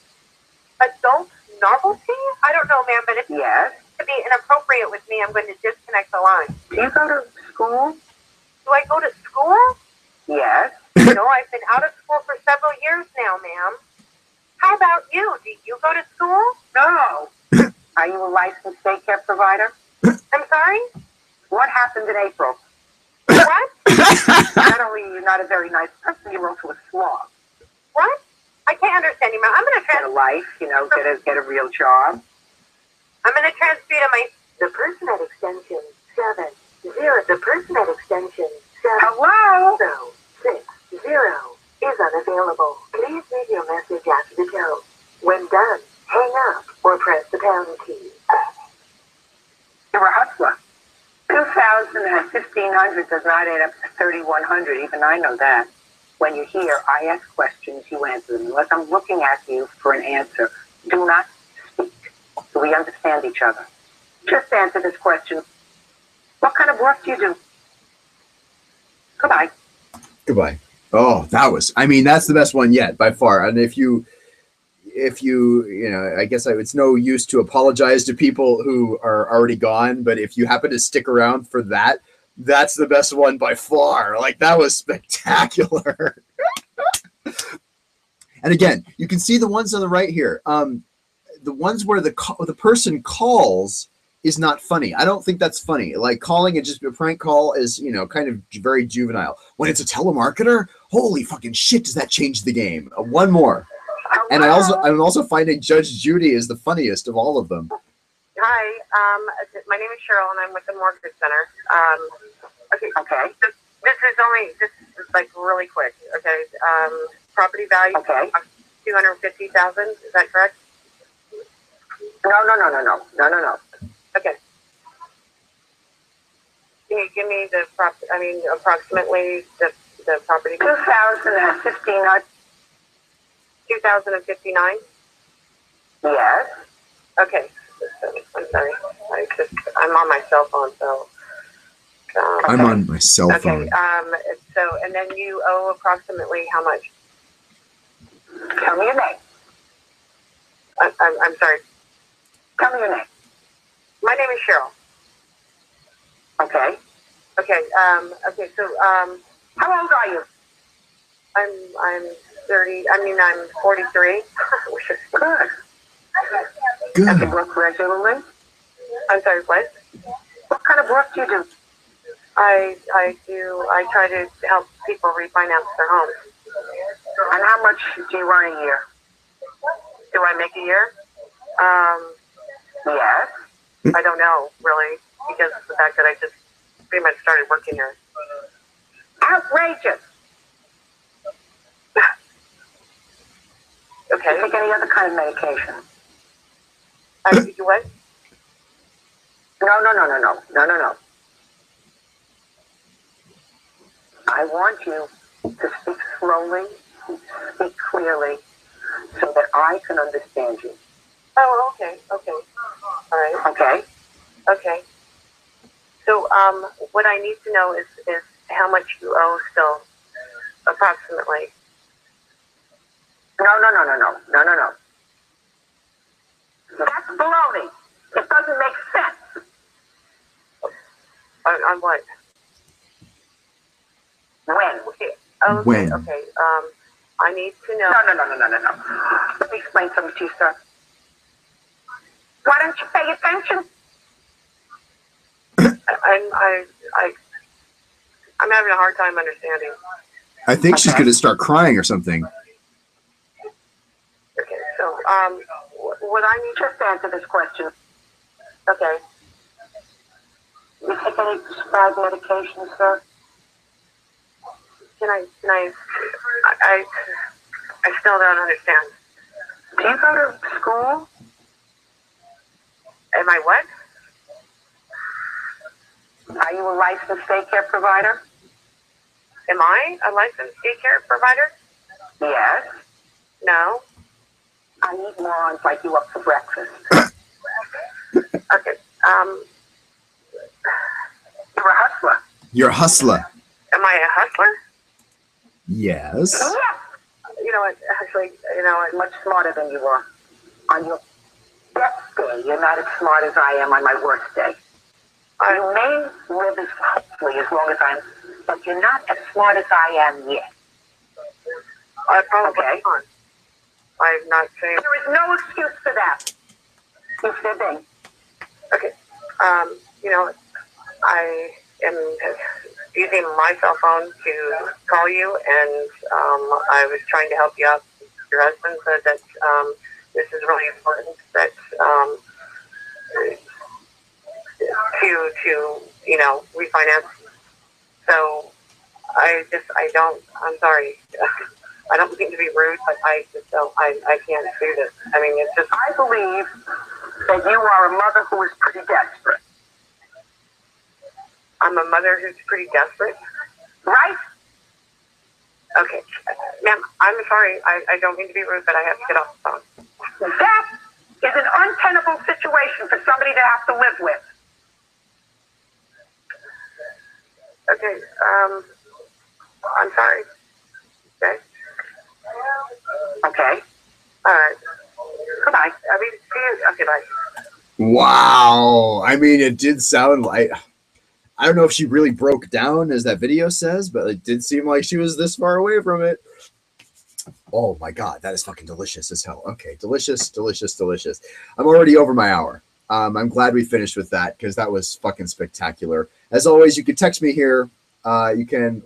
Adult novelty? I don't know, ma'am, but if Yes. to be inappropriate with me, I'm going to disconnect the line. Do you go to school? Do I go to school? Yes. No, I've been out of school for several years now, ma'am. How about you? Do you go to school? No. Are you a licensed daycare provider? I'm sorry? What happened in April? What? Not only are you not a very nice person, you're also a slob. What? I can't understand you, ma'am. I'm going to Get a life, get a real job. I'm going to transfer to the person at extension 7 0. The person at extension 7 Hello? 6 0 is unavailable. Please leave your message after the tone. When done, hang up or press the pound key. You're a hustler. 2,000 and 1,500 does not add up to 3,100. Even I know that. When you're here, I ask questions, you answer them. Unless I'm looking at you for an answer, do not speak. So we understand each other. Just answer this question. What kind of work do you do? Goodbye. Goodbye. Oh, that's the best one yet by far. And if you, I guess it's no use to apologize to people who are already gone, but if you happen to stick around for that, that's the best one by far. Like, that was spectacular. And again, you can see the ones on the right here. The ones where the person calls is not funny. I don't think that's funny. Like, calling and just a prank call is, kind of very juvenile. When it's a telemarketer, holy fucking shit, does that change the game? One more. And I'm also finding Judge Judy is the funniest of all of them. Hi, my name is Cheryl, and I'm with the Mortgage Center. Okay. This is like really quick. Okay. Property value. Okay. 250,000. Is that correct? No. Okay. Can you give me approximately the property? 2,059. 2,059. Yes. Okay. I'm sorry. I'm on my cell phone, so. Okay. I'm on my cell phone. Okay. And then you owe approximately how much? Tell me your name. I'm sorry. Tell me your name. My name is Cheryl. Okay. Okay. Okay. So, how old are you? I'm 30. I'm 43. Good. Good. And you work regularly? I'm sorry. What? What kind of work do you do? I try to help people refinance their homes. And how much do you earn a year? Do I make a year? Yes. I don't know, really, because of the fact that I just pretty much started working here. Outrageous. Okay. Do you take any other kind of medication? You what? No. I want you to speak slowly, speak clearly, so that I can understand you. Oh, okay. All right. Okay. So, what I need to know is how much you owe still, approximately. No. That's baloney. It doesn't make sense. On what? When? When? Okay. I need to know. No. Let me explain something to you, sir. Why don't you pay attention? I'm having a hard time understanding. I think she's going to start crying or something. Okay, so, what I need Just answer this question. Okay. You take any prescribed medication, sir? I still don't understand. Do you go to school? Am I what? Are you a licensed daycare provider? Am I a licensed daycare provider? Yes. No. I eat morons like you up for breakfast. Okay. You're a hustler. You're a hustler. Am I a hustler? Yes. You know what? Actually, you know, I'm much smarter than you are. On your best day, you're not as smart as I am on my worst day. You may live as hopefully as long as I'm, but you're not as smart as I am yet. I probably not. I'm not saying. There is no excuse for that. You fibbing. Okay. You know, I am using my cell phone to call you, and I was trying to help you out. Your husband said that this is really important, that to you know, refinance. So I'm sorry. I don't mean to be rude, but I just don't, I can't do this. I mean, it's just, I believe that you are a mother who is pretty desperate. I'm a mother who's pretty desperate? Right? Okay. Ma'am, I'm sorry. I don't mean to be rude, but I have to get off the phone. That is an untenable situation for somebody to have to live with. Okay, I'm sorry. Okay. Okay. All right. Goodbye. I mean, see you. Okay, bye. Wow. I mean, it did sound like, I don't know if she really broke down as that video says, but it did seem like she was this far away from it. Oh my God, that is fucking delicious as hell. Okay, delicious, delicious, delicious. I'm already over my hour. I'm glad we finished with that because that was fucking spectacular. As always, you can text me here. You can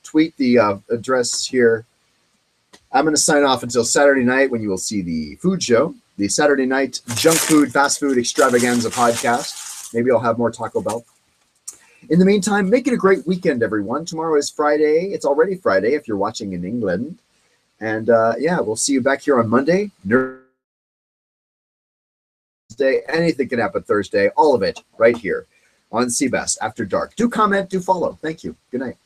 tweet the address here. I'm going to sign off until Saturday night when you will see the food show, the Saturday night junk food, fast food extravaganza podcast. Maybe I'll have more Taco Bell. In the meantime, make it a great weekend, everyone. Tomorrow is Friday. It's already Friday if you're watching in England. And yeah, we'll see you back here on Monday. Thursday, anything can happen Thursday. All of it right here on cBas After Dark. Do comment, do follow. Thank you. Good night.